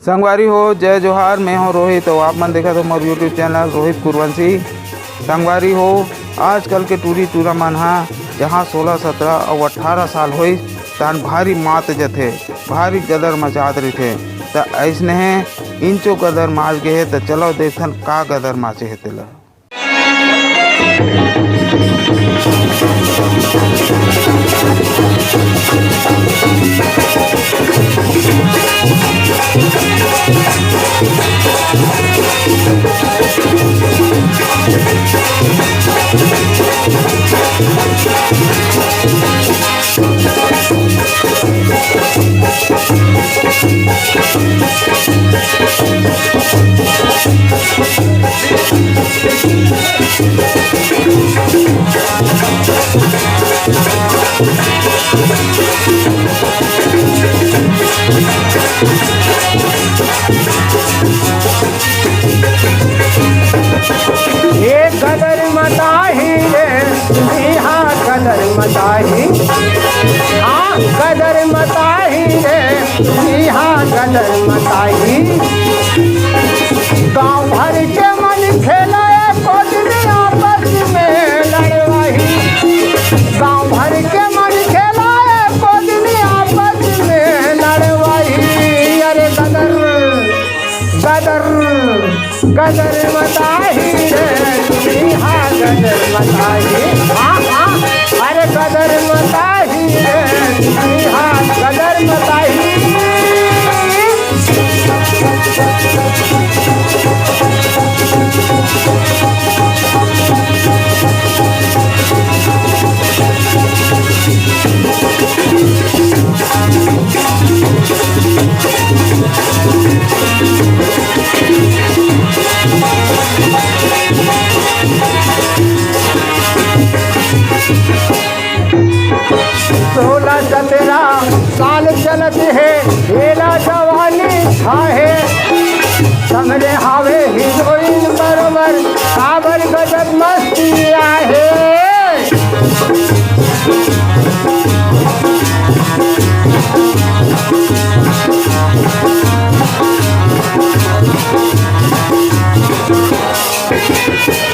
संगवारी हो जय जोहार। मैं हूँ रोहित और आप मन देखा तो मोर यूट्यूब चैनल रोहित कुरवंशी। संगवारी हो आजकल के टूरी टूरा मन हा जहाँ 16, 17 और 18 साल होइस तहन भारी मात जथे, भारी गदर मचात रहिथे। त ऐसने इंचो गदर माच गे हे। त चलो देखथन का गदर माचे हे तेला। गदर मताही रे हाँ गदर मताही, हाँ गदर मताही रे हाँ गदर मताही। गाँव भर के मन खेलाए कोदिन आपस में लड़वाही। गाँव भर के मन खेलाए कोदिन आपस में लड़वाही। अरे गदर गदर गदर मताही रे हाँ गदर मताही, हाँ हाँ अरे गदर मताही रे हाँ गदर मताही। सोलह 17 साल चलत है हेला जवानी है। समरे हावे हीरोइन बरोबर काबर गजब मस्ती आहे।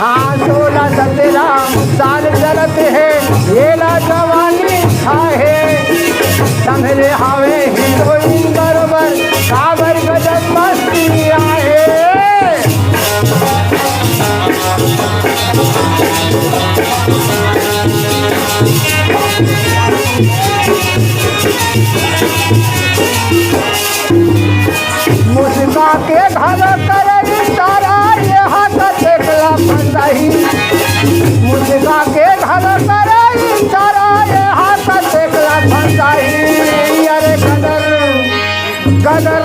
हाँ 16, 17 साल चलत है हेला जवानी है। समरे हावे हीरोइन बरोबर काबर गजब मस्ती आहे। मुस्का के घर करे तारा ये हाथ देखला फंसाई। मुस्का के घर करे तारा ये हाथ देखला फंसाई। अरे गदर गदर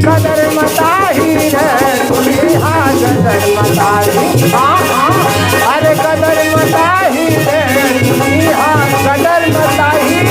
गदर मताही रे हाँ गदर मताही, हाँ हाँ अरे गदर मताही रे हाँ गदर मताही।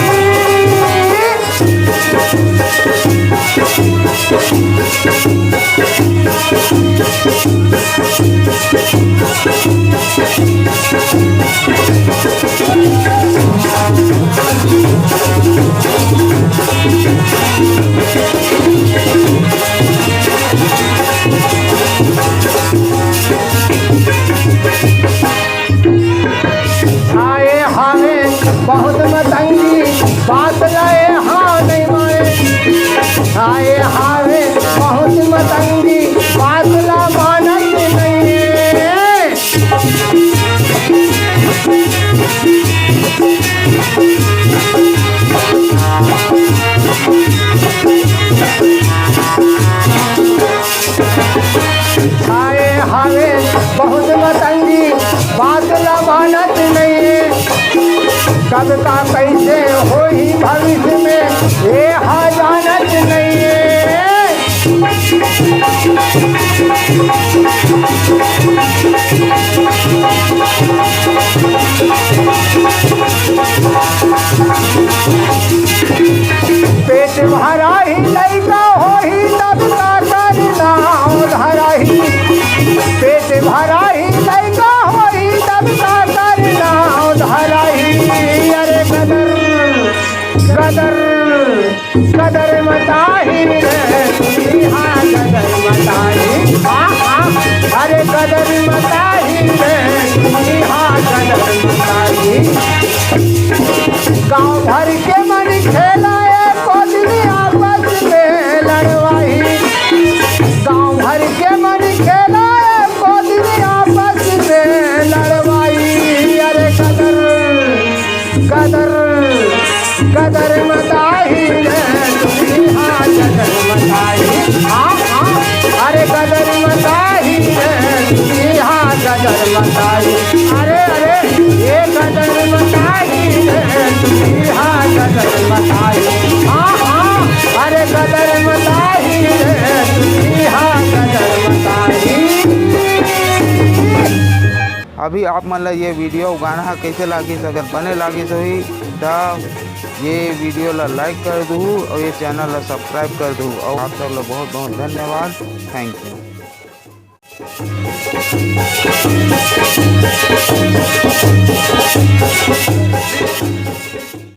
आए हावे बहुत मतंगी बात लाए हाँ नहीं माए। आए हावे बहुत मतंगी बात ला मानत नहीं। आए हावे बहुत मतंगी बात ला मानत नहीं। कब का कैसे हो ही भविष्य में ये हाँ जानत नहीं है। पेट भरा ही लइका हो ही तब का करना धरा ही। पेट भरा ही लइका हो ही तब का करना धरा ही। अरे गदर गदर गदर मताही रे भर के मन खेलाए को दिन आपस में लड़वाई गाँव भर के मन खेलाए को दिन आपस में लड़वाई अरे कदर कदर कदर मताही रे दुनिया कदर मताही अरे कदर मताही रे दुनिया कदर मताही अरे अरे ये कदर मताही रे दुनिया कदर मताही अरे कदर मताही रे दुनिया कदर मताही। अभी आप मन ला ये वीडियो गाना कैसे लागिस अगर बने लागिस होही तो ये वीडियो ला लाइक कर दूँ और ये चैनल ला सब्सक्राइब कर दूँ और आप सब ला बहुत बहुत धन्यवाद। Thank you.